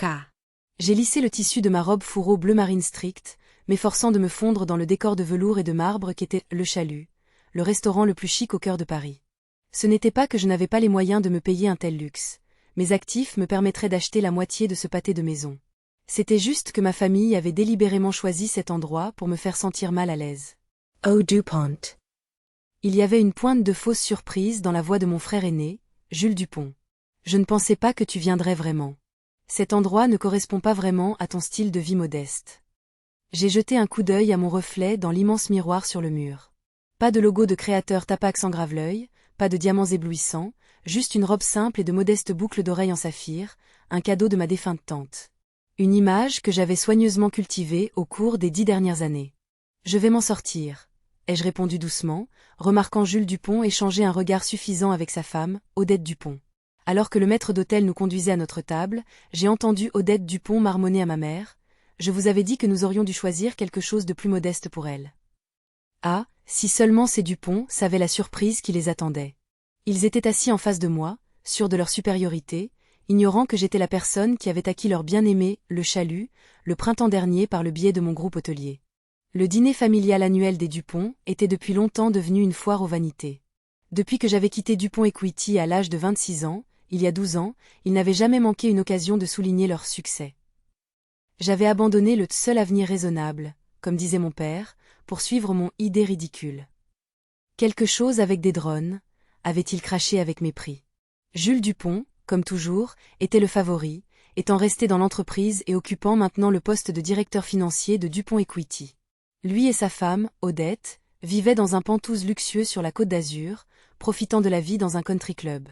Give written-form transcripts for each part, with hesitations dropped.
K. J'ai lissé le tissu de ma robe fourreau bleu marine stricte, m'efforçant de me fondre dans le décor de velours et de marbre qu'était Le Chalut, le restaurant le plus chic au cœur de Paris. Ce n'était pas que je n'avais pas les moyens de me payer un tel luxe. Mes actifs me permettraient d'acheter la moitié de ce pâté de maison. C'était juste que ma famille avait délibérément choisi cet endroit pour me faire sentir mal à l'aise. Oh Dupont. Il y avait une pointe de fausse surprise dans la voix de mon frère aîné, Jules Dupont. Je ne pensais pas que tu viendrais vraiment. Cet endroit ne correspond pas vraiment à ton style de vie modeste. J'ai jeté un coup d'œil à mon reflet dans l'immense miroir sur le mur. Pas de logo de créateur Tapax engrave l'œil, pas de diamants éblouissants, juste une robe simple et de modestes boucles d'oreilles en saphir, un cadeau de ma défunte tante. Une image que j'avais soigneusement cultivée au cours des 10 dernières années. Je vais m'en sortir, ai-je répondu doucement, remarquant Jules Dupont échanger un regard suffisant avec sa femme, Odette Dupont. Alors que le maître d'hôtel nous conduisait à notre table, j'ai entendu Odette Dupont marmonner à ma mère. Je vous avais dit que nous aurions dû choisir quelque chose de plus modeste pour elle. Ah, si seulement ces Dupont savaient la surprise qui les attendait. Ils étaient assis en face de moi, sûrs de leur supériorité, ignorant que j'étais la personne qui avait acquis leur bien-aimé, Le Chalut, le printemps dernier par le biais de mon groupe hôtelier. Le dîner familial annuel des Dupont était depuis longtemps devenu une foire aux vanités. Depuis que j'avais quitté Dupont Equity à l'âge de 26 ans, il y a 12 ans, il n'avait jamais manqué une occasion de souligner leur succès. J'avais abandonné le seul avenir raisonnable, comme disait mon père, pour suivre mon idée ridicule. Quelque chose avec des drones, avait-il craché avec mépris. Jules Dupont, comme toujours, était le favori, étant resté dans l'entreprise et occupant maintenant le poste de directeur financier de Dupont Equity. Lui et sa femme, Odette, vivaient dans un Penthouse luxueux sur la Côte d'Azur, profitant de la vie dans un country club.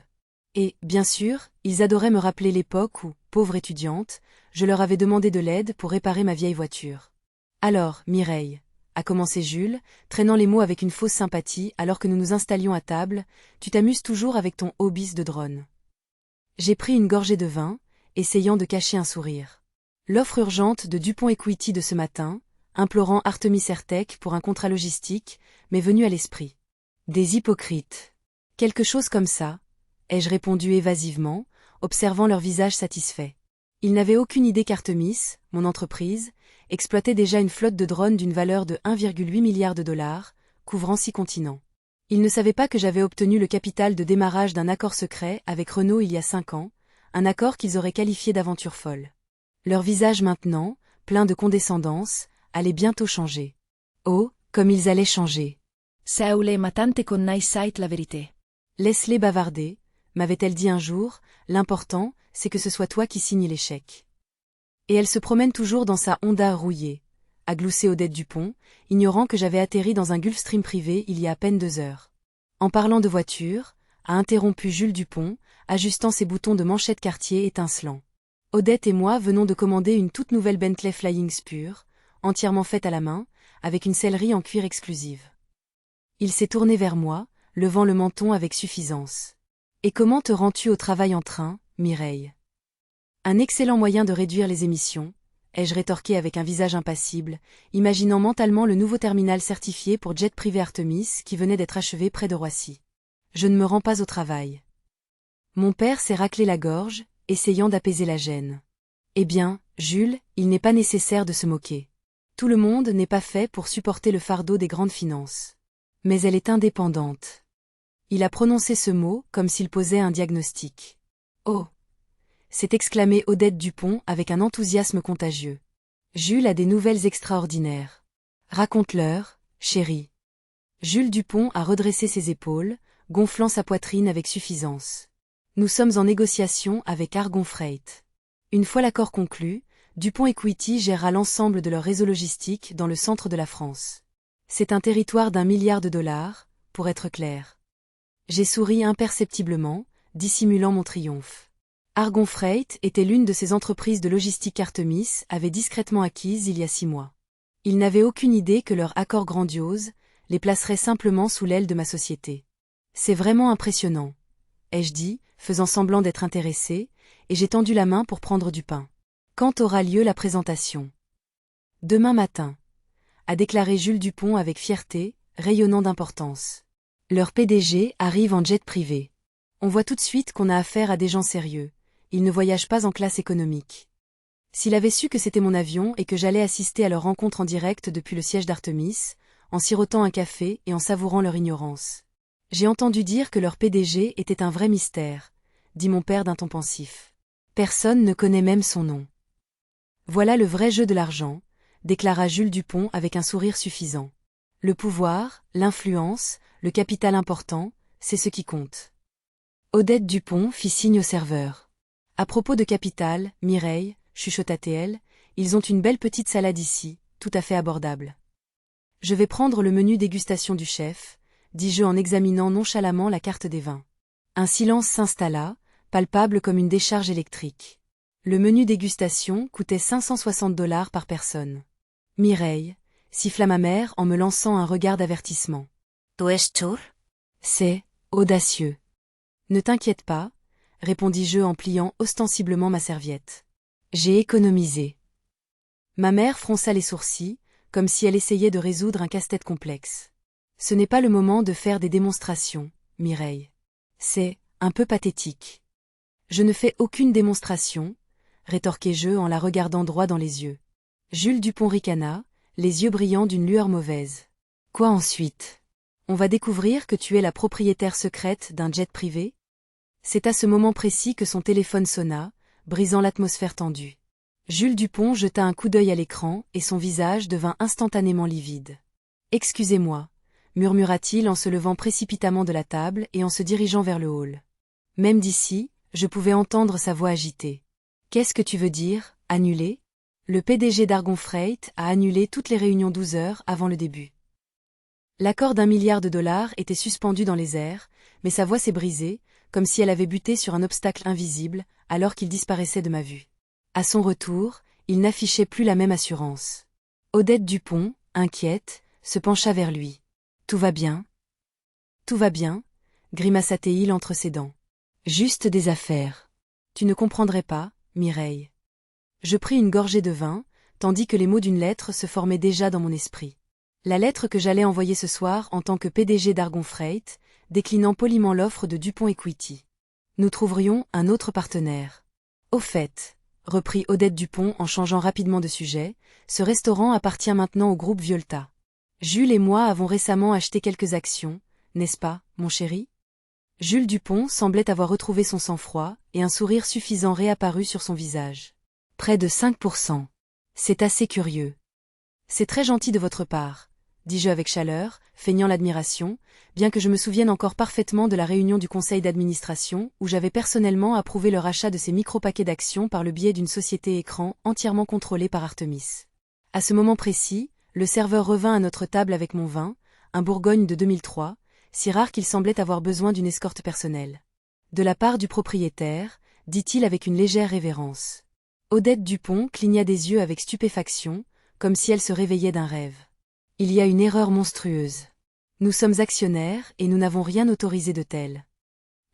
Et, bien sûr, ils adoraient me rappeler l'époque où, pauvre étudiante, je leur avais demandé de l'aide pour réparer ma vieille voiture. Alors, Mireille, a commencé Jules, traînant les mots avec une fausse sympathie alors que nous nous installions à table, tu t'amuses toujours avec ton hobby de drone. J'ai pris une gorgée de vin, essayant de cacher un sourire. L'offre urgente de Dupont Equity de ce matin, implorant Artemis Airtech pour un contrat logistique, m'est venue à l'esprit. Des hypocrites. Quelque chose comme ça, ai-je répondu évasivement, observant leur visage satisfait. Ils n'avaient aucune idée qu'Artemis, mon entreprise, exploitait déjà une flotte de drones d'une valeur de 1,8 milliard de dollars, couvrant 6 continents. Ils ne savaient pas que j'avais obtenu le capital de démarrage d'un accord secret avec Renault il y a 5 ans, un accord qu'ils auraient qualifié d'aventure folle. Leur visage maintenant, plein de condescendance, allait bientôt changer. Oh, comme ils allaient changer. Seule ma tante connaît la vérité. Laisse-les bavarder, m'avait-elle dit un jour, l'important, c'est que ce soit toi qui signes l'échec. Et elle se promène toujours dans sa Honda rouillée, a gloussé Odette Dupont, ignorant que j'avais atterri dans un Gulfstream privé il y a à peine 2 heures. En parlant de voiture, a interrompu Jules Dupont, ajustant ses boutons de manchette Cartier étincelants. Odette et moi venons de commander une toute nouvelle Bentley Flying Spur, entièrement faite à la main, avec une sellerie en cuir exclusive. Il s'est tourné vers moi, levant le menton avec suffisance. Et comment te rends-tu au travail en train, Mireille? Un excellent moyen de réduire les émissions, ai-je rétorqué avec un visage impassible, imaginant mentalement le nouveau terminal certifié pour jet privé Artemis qui venait d'être achevé près de Roissy. Je ne me rends pas au travail. Mon père s'est raclé la gorge, essayant d'apaiser la gêne. Eh bien, Jules, il n'est pas nécessaire de se moquer. Tout le monde n'est pas fait pour supporter le fardeau des grandes finances. Mais elle est indépendante. Il a prononcé ce mot comme s'il posait un diagnostic. Oh! S'est exclamée Odette Dupont avec un enthousiasme contagieux. Jules a des nouvelles extraordinaires. Raconte-leur, chérie. Jules Dupont a redressé ses épaules, gonflant sa poitrine avec suffisance. Nous sommes en négociation avec Argon Freight. Une fois l'accord conclu, Dupont Equity gérera l'ensemble de leur réseau logistique dans le centre de la France. C'est un territoire d'1 milliard de dollars, pour être clair. J'ai souri imperceptiblement, dissimulant mon triomphe. Argon Freight était l'une de ces entreprises de logistique qu'Artemis avait discrètement acquises il y a 6 mois. Ils n'avaient aucune idée que leur accord grandiose les placerait simplement sous l'aile de ma société. C'est vraiment impressionnant, ai-je dit, faisant semblant d'être intéressé, et j'ai tendu la main pour prendre du pain. Quand aura lieu la présentation? Demain matin, a déclaré Jules Dupont avec fierté, rayonnant d'importance. Leur PDG arrive en jet privé. On voit tout de suite qu'on a affaire à des gens sérieux. Ils ne voyagent pas en classe économique. S'il avait su que c'était mon avion et que j'allais assister à leur rencontre en direct depuis le siège d'Artemis, en sirotant un café et en savourant leur ignorance. J'ai entendu dire que leur PDG était un vrai mystère, dit mon père d'un ton pensif. Personne ne connaît même son nom. Voilà le vrai jeu de l'argent, déclara Jules Dupont avec un sourire suffisant. Le pouvoir, l'influence, le capital important, c'est ce qui compte. Odette Dupont fit signe au serveur. À propos de capital, Mireille, chuchota-t-elle, ils ont une belle petite salade ici, tout à fait abordable. Je vais prendre le menu dégustation du chef, dis-je en examinant nonchalamment la carte des vins. Un silence s'installa, palpable comme une décharge électrique. Le menu dégustation coûtait $560 par personne. Mireille, siffla ma mère en me lançant un regard d'avertissement. Tu es sûr? C'est audacieux. Ne t'inquiète pas, répondis-je en pliant ostensiblement ma serviette. J'ai économisé. Ma mère fronça les sourcils, comme si elle essayait de résoudre un casse-tête complexe. Ce n'est pas le moment de faire des démonstrations, Mireille. C'est un peu pathétique. Je ne fais aucune démonstration, rétorquai-je en la regardant droit dans les yeux. Jules Dupont ricana, les yeux brillants d'une lueur mauvaise. Quoi ensuite? On va découvrir que tu es la propriétaire secrète d'un jet privé? C'est à ce moment précis que son téléphone sonna, brisant l'atmosphère tendue. Jules Dupont jeta un coup d'œil à l'écran et son visage devint instantanément livide. « Excusez-moi » murmura-t-il en se levant précipitamment de la table et en se dirigeant vers le hall. Même d'ici, je pouvais entendre sa voix agitée. « Qu'est-ce que tu veux dire, annuler ?» Le PDG d'Argon Freight a annulé toutes les réunions 12 heures avant le début. L'accord d'1 milliard de dollars était suspendu dans les airs, mais sa voix s'est brisée, comme si elle avait buté sur un obstacle invisible, alors qu'il disparaissait de ma vue. À son retour, il n'affichait plus la même assurance. Odette Dupont, inquiète, se pencha vers lui. « Tout va bien ?»« Tout va bien » grimaça-t-il entre ses dents. « Juste des affaires. Tu ne comprendrais pas, Mireille. » Je pris une gorgée de vin, tandis que les mots d'une lettre se formaient déjà dans mon esprit. La lettre que j'allais envoyer ce soir en tant que PDG d'Argon Freight, déclinant poliment l'offre de Dupont Equity. Nous trouverions un autre partenaire. Au fait, reprit Odette Dupont en changeant rapidement de sujet, ce restaurant appartient maintenant au groupe Violta. Jules et moi avons récemment acheté quelques actions, n'est-ce pas, mon chéri? Jules Dupont semblait avoir retrouvé son sang-froid, et un sourire suffisant réapparut sur son visage. Près de 5%. C'est assez curieux. C'est très gentil de votre part, dis-je avec chaleur, feignant l'admiration, bien que je me souvienne encore parfaitement de la réunion du conseil d'administration où j'avais personnellement approuvé le rachat de ces micro-paquets d'actions par le biais d'une société écran entièrement contrôlée par Artemis. À ce moment précis, le serveur revint à notre table avec mon vin, un Bourgogne de 2003, si rare qu'il semblait avoir besoin d'une escorte personnelle. De la part du propriétaire, dit-il avec une légère révérence. Odette Dupont cligna des yeux avec stupéfaction, comme si elle se réveillait d'un rêve. Il y a une erreur monstrueuse. Nous sommes actionnaires et nous n'avons rien autorisé de tel.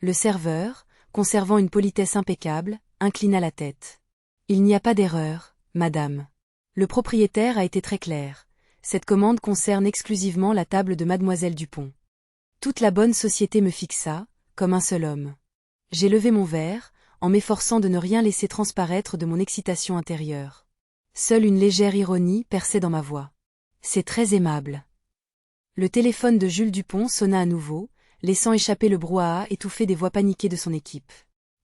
Le serveur, conservant une politesse impeccable, inclina la tête. Il n'y a pas d'erreur, madame. Le propriétaire a été très clair. Cette commande concerne exclusivement la table de mademoiselle Dupont. Toute la bonne société me fixa, comme un seul homme. J'ai levé mon verre, en m'efforçant de ne rien laisser transparaître de mon excitation intérieure. Seule une légère ironie perçait dans ma voix. C'est très aimable. Le téléphone de Jules Dupont sonna à nouveau, laissant échapper le brouhaha étouffé des voix paniquées de son équipe.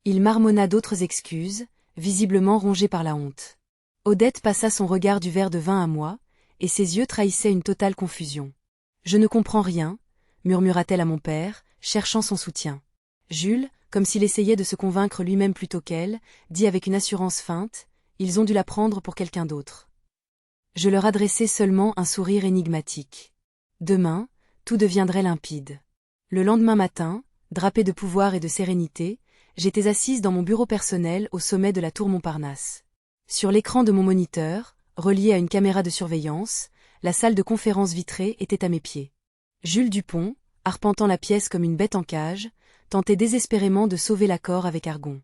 Il marmonna d'autres excuses, visiblement rongé par la honte. Odette passa son regard du verre de vin à moi, et ses yeux trahissaient une totale confusion. « Je ne comprends rien », murmura-t-elle à mon père, cherchant son soutien. Jules, comme s'il essayait de se convaincre lui-même plutôt qu'elle, dit avec une assurance feinte, « Ils ont dû la prendre pour quelqu'un d'autre. » Je leur adressai seulement un sourire énigmatique. Demain, tout deviendrait limpide. Le lendemain matin, drapé de pouvoir et de sérénité, j'étais assise dans mon bureau personnel au sommet de la tour Montparnasse. Sur l'écran de mon moniteur, relié à une caméra de surveillance, la salle de conférence vitrée était à mes pieds. Jules Dupont, arpentant la pièce comme une bête en cage, tentait désespérément de sauver l'accord avec Argon.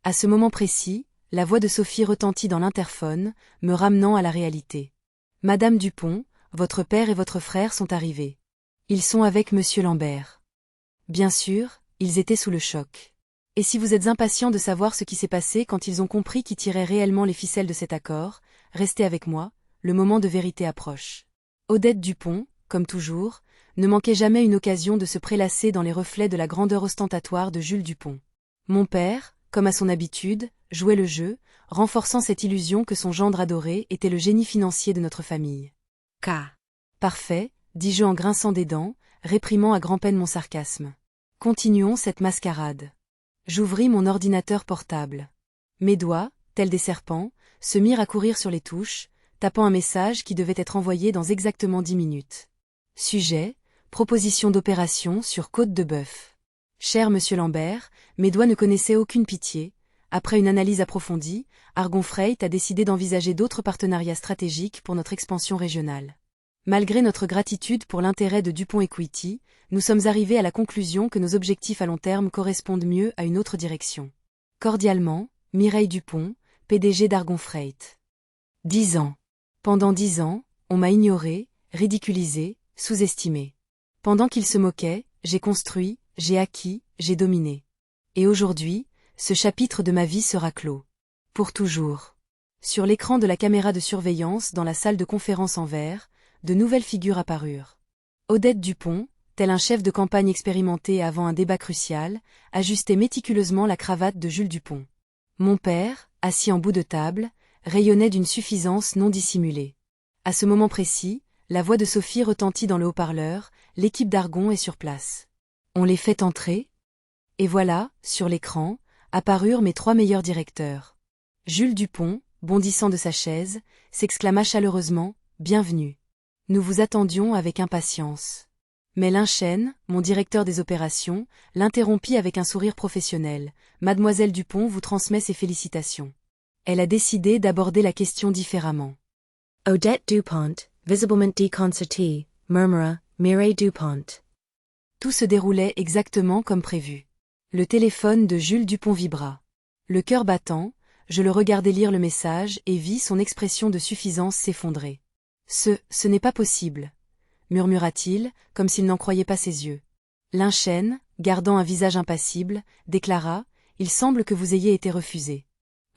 À ce moment précis, la voix de Sophie retentit dans l'interphone, me ramenant à la réalité. « Madame Dupont, votre père et votre frère sont arrivés. Ils sont avec monsieur Lambert. » Bien sûr, ils étaient sous le choc. Et si vous êtes impatient de savoir ce qui s'est passé quand ils ont compris qui tirait réellement les ficelles de cet accord, restez avec moi, le moment de vérité approche. Odette Dupont, comme toujours, ne manquait jamais une occasion de se prélasser dans les reflets de la grandeur ostentatoire de Jules Dupont. Mon père, comme à son habitude, jouait le jeu, renforçant cette illusion que son gendre adoré était le génie financier de notre famille. K. Parfait, dis-je en grinçant des dents, réprimant à grand-peine mon sarcasme. Continuons cette mascarade. J'ouvris mon ordinateur portable. Mes doigts, tels des serpents, se mirent à courir sur les touches, tapant un message qui devait être envoyé dans exactement 10 minutes. Sujet, proposition d'opération sur Côte de Bœuf. Cher monsieur Lambert, mes doigts ne connaissaient aucune pitié. Après une analyse approfondie, Argon Freight a décidé d'envisager d'autres partenariats stratégiques pour notre expansion régionale. Malgré notre gratitude pour l'intérêt de Dupont Equity, nous sommes arrivés à la conclusion que nos objectifs à long terme correspondent mieux à une autre direction. Cordialement, Mireille Dupont, PDG d'Argon Freight. 10 ans. Pendant 10 ans, on m'a ignoré, ridiculisé, sous-estimé. Pendant qu'ils se moquaient, j'ai construit, j'ai acquis, j'ai dominé. Et aujourd'hui, ce chapitre de ma vie sera clos. Pour toujours. Sur l'écran de la caméra de surveillance dans la salle de conférence en verre, de nouvelles figures apparurent. Odette Dupont, tel un chef de campagne expérimenté avant un débat crucial, ajustait méticuleusement la cravate de Jules Dupont. Mon père, assis en bout de table, rayonnait d'une suffisance non dissimulée. À ce moment précis, la voix de Sophie retentit dans le haut-parleur, l'équipe d'Argon est sur place. On les fait entrer? Et voilà, sur l'écran, apparurent mes 3 meilleurs directeurs. Jules Dupont, bondissant de sa chaise, s'exclama chaleureusement, « Bienvenue. Nous vous attendions avec impatience. » Mais Linchen, mon directeur des opérations, l'interrompit avec un sourire professionnel. « Mademoiselle Dupont vous transmet ses félicitations. » Elle a décidé d'aborder la question différemment. Odette Dupont, visiblement déconcertée, murmura, Mireille Dupont. Tout se déroulait exactement comme prévu. Le téléphone de Jules Dupont vibra. Le cœur battant, je le regardai lire le message et vis son expression de suffisance s'effondrer. « Ce n'est pas possible », murmura-t-il, comme s'il n'en croyait pas ses yeux. Linchen, gardant un visage impassible, déclara, « Il semble que vous ayez été refusé.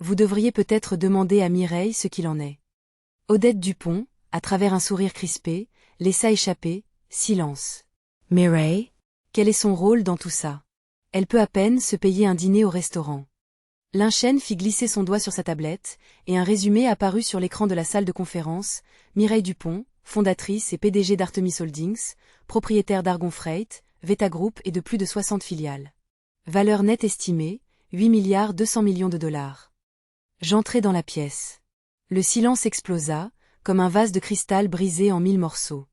Vous devriez peut-être demander à Mireille ce qu'il en est. » Odette Dupont, à travers un sourire crispé, laissa échapper, « Silence. » Mireille? Quel est son rôle dans tout ça? Elle peut à peine se payer un dîner au restaurant. Linchen fit glisser son doigt sur sa tablette, et un résumé apparut sur l'écran de la salle de conférence. Mireille Dupont, fondatrice et PDG d'Artemis Holdings, propriétaire d'Argon Freight, Veta Group et de plus de 60 filiales. Valeur nette estimée, 8,2 milliards de dollars. J'entrai dans la pièce. Le silence explosa, comme un vase de cristal brisé en 1000 morceaux.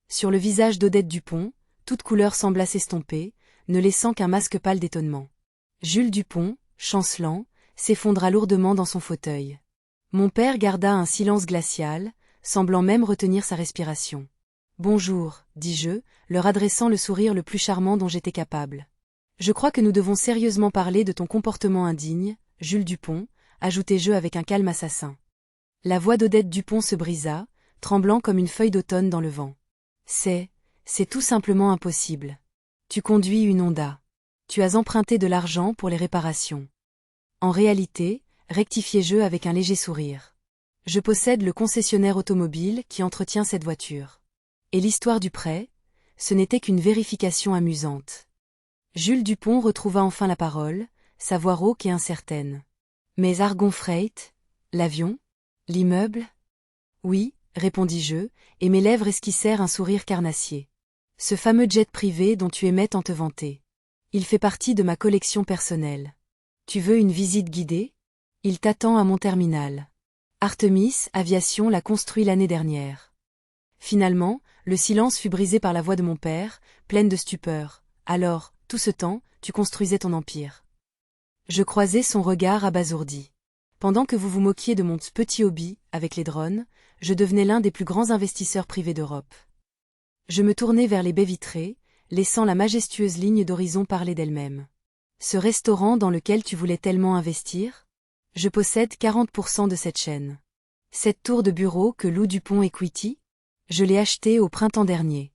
Sur le visage d'Odette Dupont, toute couleur sembla s'estomper, ne laissant qu'un masque pâle d'étonnement. Jules Dupont, chancelant, s'effondra lourdement dans son fauteuil. Mon père garda un silence glacial, semblant même retenir sa respiration. « Bonjour, dis-je, leur adressant le sourire le plus charmant dont j'étais capable. Je crois que nous devons sérieusement parler de ton comportement indigne, Jules Dupont, ajoutai-je avec un calme assassin. La voix d'Odette Dupont se brisa, tremblant comme une feuille d'automne dans le vent. C'est tout simplement impossible. Tu conduis une Honda. Tu as emprunté de l'argent pour les réparations. En réalité, rectifiai-je avec un léger sourire. Je possède le concessionnaire automobile qui entretient cette voiture. Et l'histoire du prêt, ce n'était qu'une vérification amusante. Jules Dupont retrouva enfin la parole, sa voix rauque et incertaine. Mais Argon Freight? L'avion? L'immeuble? Oui, répondis-je, et mes lèvres esquissèrent un sourire carnassier. Ce fameux jet privé dont tu aimais tant te vanter. Il fait partie de ma collection personnelle. Tu veux une visite guidée? Il t'attend à mon terminal. Artemis Aviation l'a construit l'année dernière. Finalement, le silence fut brisé par la voix de mon père, pleine de stupeur. Alors, tout ce temps, tu construisais ton empire. Je croisai son regard abasourdi. Pendant que vous vous moquiez de mon petit hobby, avec les drones, je devenais l'un des plus grands investisseurs privés d'Europe. Je me tournai vers les baies vitrées, laissant la majestueuse ligne d'horizon parler d'elle-même. Ce restaurant dans lequel tu voulais tellement investir? Je possède 40% de cette chaîne. Cette tour de bureau que loue Dupont Equity? Je l'ai achetée au printemps dernier.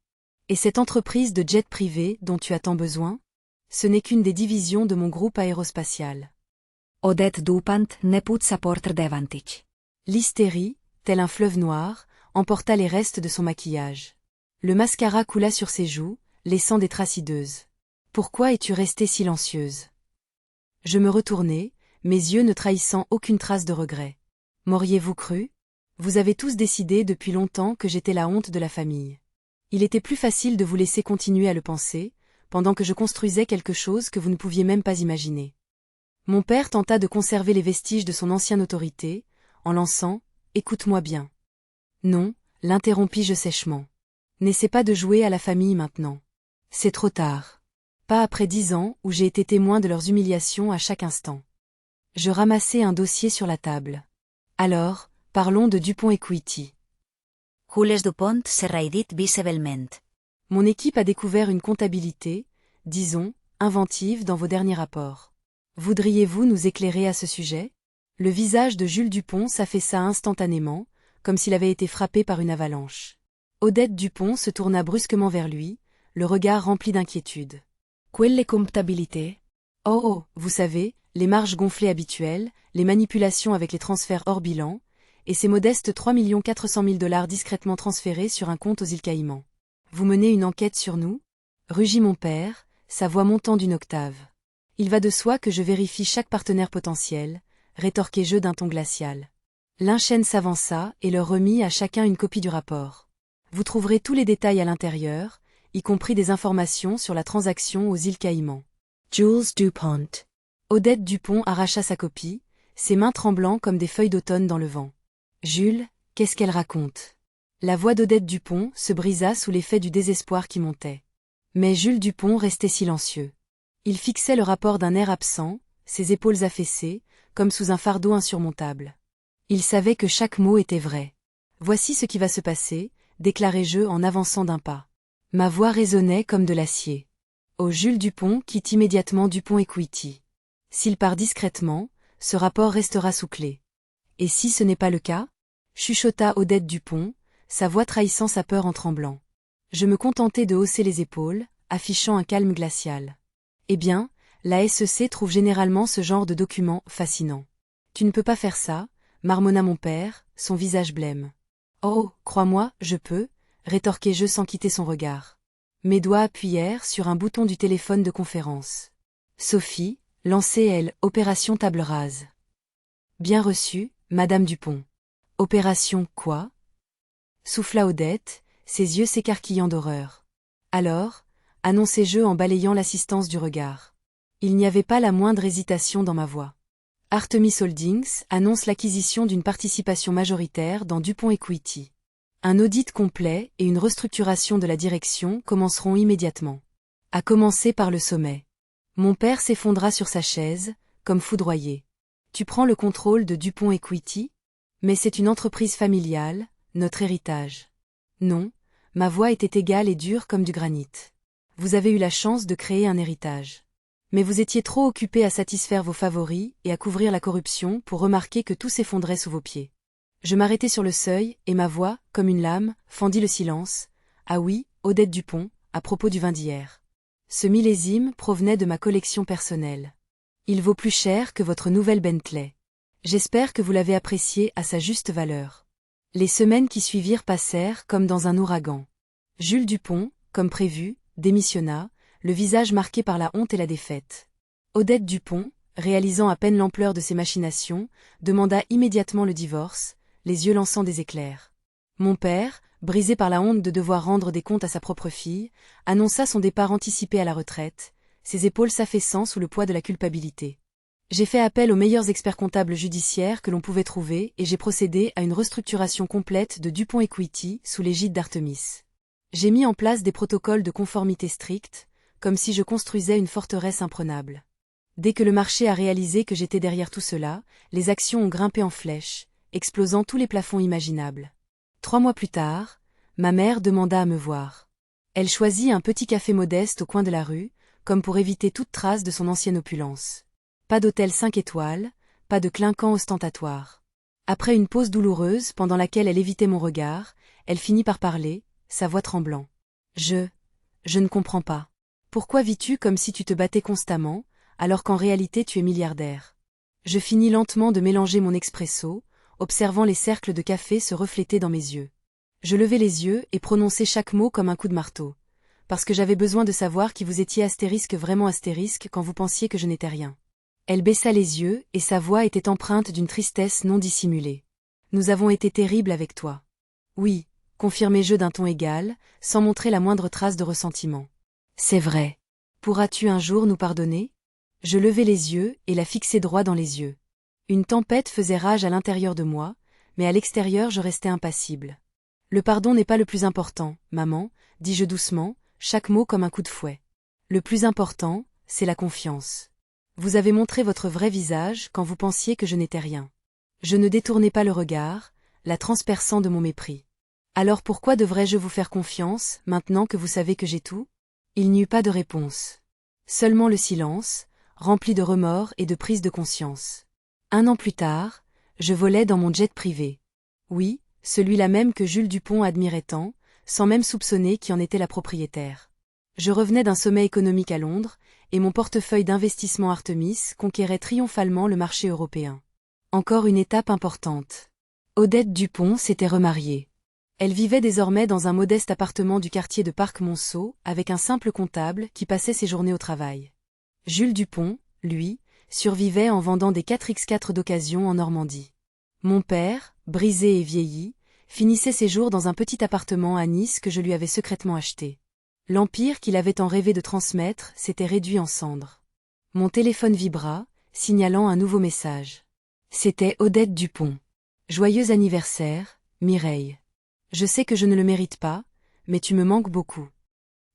Et cette entreprise de jet privé dont tu as tant besoin? Ce n'est qu'une des divisions de mon groupe aérospatial. Odette Dupont ne put să porte davantage. L'hystérie, tel un fleuve noir, emporta les restes de son maquillage. Le mascara coula sur ses joues, laissant des traces hideuses. Pourquoi es-tu restée silencieuse? Je me retournai, mes yeux ne trahissant aucune trace de regret. M'auriez-vous cru? Vous avez tous décidé depuis longtemps que j'étais la honte de la famille. Il était plus facile de vous laisser continuer à le penser, pendant que je construisais quelque chose que vous ne pouviez même pas imaginer. Mon père tenta de conserver les vestiges de son ancienne autorité, en lançant « Écoute-moi bien ». Non, l'interrompis-je sèchement. N'essaie pas de jouer à la famille maintenant. C'est trop tard. Pas après 10 ans où j'ai été témoin de leurs humiliations à chaque instant. Je ramassai un dossier sur la table. Alors, parlons de Dupont Equity. Jules Dupont se raidit visiblement. Mon équipe a découvert une comptabilité, disons, inventive dans vos derniers rapports. Voudriez-vous nous éclairer à ce sujet? Le visage de Jules Dupont s'affaissa instantanément, comme s'il avait été frappé par une avalanche. Odette Dupont se tourna brusquement vers lui, le regard rempli d'inquiétude. Quelle comptabilité? Oh, vous savez, les marges gonflées habituelles, les manipulations avec les transferts hors bilan, et ces modestes 3 400 000 $ discrètement transférés sur un compte aux îles Caïmans. Vous menez une enquête sur nous? Rugit mon père, sa voix montant d'une octave. Il va de soi que je vérifie chaque partenaire potentiel, rétorquai-je d'un ton glacial. L'inchène s'avança et leur remit à chacun une copie du rapport. Vous trouverez tous les détails à l'intérieur, y compris des informations sur la transaction aux îles Caïmans. Jules Dupont. Odette Dupont arracha sa copie, ses mains tremblant comme des feuilles d'automne dans le vent. Jules, qu'est-ce qu'elle raconte? La voix d'Odette Dupont se brisa sous l'effet du désespoir qui montait. Mais Jules Dupont restait silencieux. Il fixait le rapport d'un air absent, ses épaules affaissées, comme sous un fardeau insurmontable. Il savait que chaque mot était vrai. Voici ce qui va se passer, déclarai-je en avançant d'un pas. Ma voix résonnait comme de l'acier. Oh, Jules Dupont quitte immédiatement Dupont Equity. S'il part discrètement, ce rapport restera sous clé. Et si ce n'est pas le cas? Chuchota Odette Dupont, sa voix trahissant sa peur en tremblant. Je me contentai de hausser les épaules, affichant un calme glacial. Eh bien, la SEC trouve généralement ce genre de documents fascinants. Tu ne peux pas faire ça, marmonna mon père, son visage blême. Oh, crois-moi, je peux, rétorquai-je sans quitter son regard. Mes doigts appuyèrent sur un bouton du téléphone de conférence. Sophie, lançait-elle, opération table rase. Bien reçu, Madame Dupont. Opération quoi? Souffla Odette, ses yeux s'écarquillant d'horreur. Alors, annonçai-je en balayant l'assistance du regard. Il n'y avait pas la moindre hésitation dans ma voix. Artemis Holdings annonce l'acquisition d'une participation majoritaire dans Dupont Equity. Un audit complet et une restructuration de la direction commenceront immédiatement. À commencer par le sommet. Mon père s'effondra sur sa chaise, comme foudroyé. Tu prends le contrôle de Dupont Equity? Mais c'est une entreprise familiale, notre héritage. Non, ma voix était égale et dure comme du granit. Vous avez eu la chance de créer un héritage. Mais vous étiez trop occupé à satisfaire vos favoris et à couvrir la corruption pour remarquer que tout s'effondrait sous vos pieds. Je m'arrêtai sur le seuil, et ma voix, comme une lame, fendit le silence. Ah oui, Odette Dupont, à propos du vin d'hier. Ce millésime provenait de ma collection personnelle. Il vaut plus cher que votre nouvelle Bentley. J'espère que vous l'avez apprécié à sa juste valeur. Les semaines qui suivirent passèrent comme dans un ouragan. Jules Dupont, comme prévu, démissionna, le visage marqué par la honte et la défaite. Odette Dupont, réalisant à peine l'ampleur de ses machinations, demanda immédiatement le divorce, les yeux lançant des éclairs. Mon père, brisé par la honte de devoir rendre des comptes à sa propre fille, annonça son départ anticipé à la retraite, ses épaules s'affaissant sous le poids de la culpabilité. J'ai fait appel aux meilleurs experts comptables judiciaires que l'on pouvait trouver et j'ai procédé à une restructuration complète de Dupont Equity sous l'égide d'Artemis. J'ai mis en place des protocoles de conformité stricts, comme si je construisais une forteresse imprenable. Dès que le marché a réalisé que j'étais derrière tout cela, les actions ont grimpé en flèche, explosant tous les plafonds imaginables. 3 mois plus tard, ma mère demanda à me voir. Elle choisit un petit café modeste au coin de la rue, comme pour éviter toute trace de son ancienne opulence. Pas d'hôtel 5 étoiles, pas de clinquant ostentatoire. Après une pause douloureuse pendant laquelle elle évitait mon regard, elle finit par parler, sa voix tremblant. Je ne comprends pas. Pourquoi vis-tu comme si tu te battais constamment, alors qu'en réalité tu es milliardaire? Je finis lentement de mélanger mon expresso, observant les cercles de café se refléter dans mes yeux. Je levai les yeux et prononçai chaque mot comme un coup de marteau. Parce que j'avais besoin de savoir qui vous étiez vraiment astérisque quand vous pensiez que je n'étais rien. Elle baissa les yeux et sa voix était empreinte d'une tristesse non dissimulée. Nous avons été terribles avec toi. Oui, confirmai-je d'un ton égal, sans montrer la moindre trace de ressentiment. C'est vrai. Pourras-tu un jour nous pardonner? Je levai les yeux et la fixai droit dans les yeux. Une tempête faisait rage à l'intérieur de moi, mais à l'extérieur je restais impassible. Le pardon n'est pas le plus important, maman, dis-je doucement, chaque mot comme un coup de fouet. Le plus important, c'est la confiance. Vous avez montré votre vrai visage quand vous pensiez que je n'étais rien. Je ne détournai pas le regard, la transperçant de mon mépris. Alors pourquoi devrais-je vous faire confiance, maintenant que vous savez que j'ai tout? Il n'y eut pas de réponse. Seulement le silence, rempli de remords et de prise de conscience. 1 an plus tard, je volais dans mon jet privé. Oui, celui-là même que Jules Dupont admirait tant, sans même soupçonner qui en était la propriétaire. Je revenais d'un sommet économique à Londres, et mon portefeuille d'investissement Artemis conquérait triomphalement le marché européen. Encore une étape importante. Odette Dupont s'était remariée. Elle vivait désormais dans un modeste appartement du quartier de Parc-Monceau, avec un simple comptable qui passait ses journées au travail. Jules Dupont, lui, survivait en vendant des 4x4 d'occasion en Normandie. Mon père, brisé et vieilli, finissait ses jours dans un petit appartement à Nice que je lui avais secrètement acheté. L'empire qu'il avait tant rêvé de transmettre s'était réduit en cendres. Mon téléphone vibra, signalant un nouveau message. C'était Odette Dupont. Joyeux anniversaire, Mireille. Je sais que je ne le mérite pas, mais tu me manques beaucoup.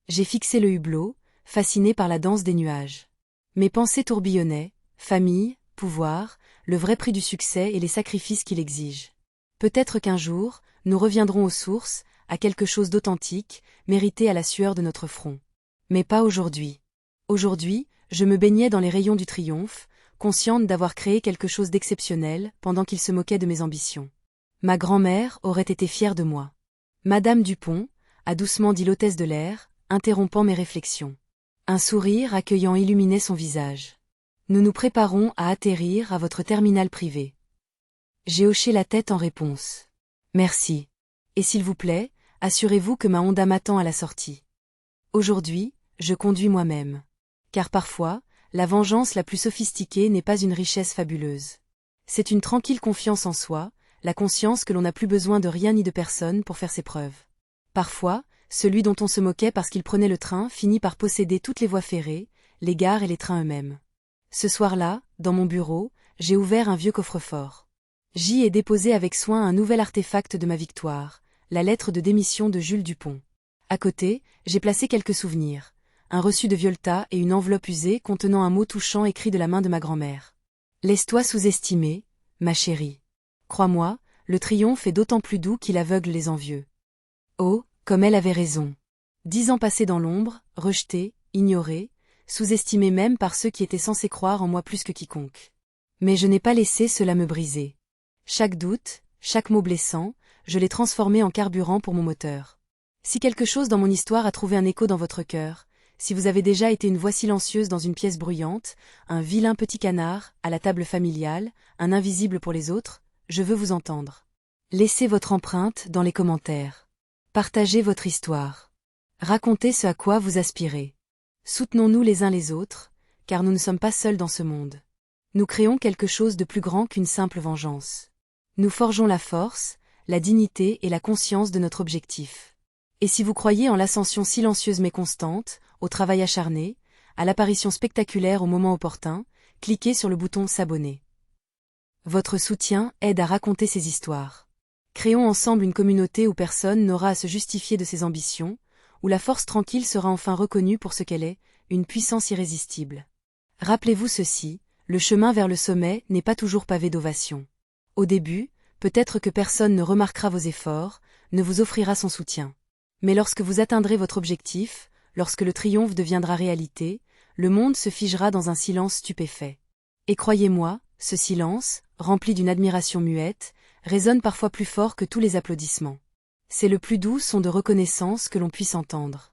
J'ai fixé le hublot, fasciné par la danse des nuages. Mes pensées tourbillonnaient, famille, pouvoir, le vrai prix du succès et les sacrifices qu'il exige. Peut-être qu'un jour, nous reviendrons aux sources, à quelque chose d'authentique, mérité à la sueur de notre front. Mais pas aujourd'hui. Aujourd'hui, je me baignais dans les rayons du triomphe, consciente d'avoir créé quelque chose d'exceptionnel pendant qu'il se moquait de mes ambitions. Ma grand-mère aurait été fière de moi. Madame Dupont, a doucement dit l'hôtesse de l'air, interrompant mes réflexions. Un sourire accueillant illuminait son visage. Nous nous préparons à atterrir à votre terminal privé. J'ai hoché la tête en réponse. Merci. Et s'il vous plaît, assurez-vous que ma Honda m'attend à la sortie. Aujourd'hui, je conduis moi-même. Car parfois, la vengeance la plus sophistiquée n'est pas une richesse fabuleuse. C'est une tranquille confiance en soi, la conscience que l'on n'a plus besoin de rien ni de personne pour faire ses preuves. Parfois, celui dont on se moquait parce qu'il prenait le train finit par posséder toutes les voies ferrées, les gares et les trains eux-mêmes. Ce soir-là, dans mon bureau, j'ai ouvert un vieux coffre-fort. J'y ai déposé avec soin un nouvel artefact de ma victoire, la lettre de démission de Jules Dupont. À côté, j'ai placé quelques souvenirs, un reçu de Violeta et une enveloppe usée contenant un mot touchant écrit de la main de ma grand-mère. Laisse-toi sous-estimer, ma chérie. Crois-moi, le triomphe est d'autant plus doux qu'il aveugle les envieux. Oh, comme elle avait raison. 10 ans passés dans l'ombre, rejetés, ignorés, sous-estimés même par ceux qui étaient censés croire en moi plus que quiconque. Mais je n'ai pas laissé cela me briser. Chaque doute, chaque mot blessant, je l'ai transformé en carburant pour mon moteur. Si quelque chose dans mon histoire a trouvé un écho dans votre cœur, si vous avez déjà été une voix silencieuse dans une pièce bruyante, un vilain petit canard, à la table familiale, un invisible pour les autres, je veux vous entendre. Laissez votre empreinte dans les commentaires. Partagez votre histoire. Racontez ce à quoi vous aspirez. Soutenons-nous les uns les autres, car nous ne sommes pas seuls dans ce monde. Nous créons quelque chose de plus grand qu'une simple vengeance. Nous forgeons la force, la dignité et la conscience de notre objectif. Et si vous croyez en l'ascension silencieuse mais constante, au travail acharné, à l'apparition spectaculaire au moment opportun, cliquez sur le bouton s'abonner. Votre soutien aide à raconter ces histoires. Créons ensemble une communauté où personne n'aura à se justifier de ses ambitions, où la force tranquille sera enfin reconnue pour ce qu'elle est, une puissance irrésistible. Rappelez-vous ceci, le chemin vers le sommet n'est pas toujours pavé d'ovations. Au début, peut-être que personne ne remarquera vos efforts, ne vous offrira son soutien. Mais lorsque vous atteindrez votre objectif, lorsque le triomphe deviendra réalité, le monde se figera dans un silence stupéfait. Et croyez-moi, ce silence, rempli d'une admiration muette, résonne parfois plus fort que tous les applaudissements. C'est le plus doux son de reconnaissance que l'on puisse entendre.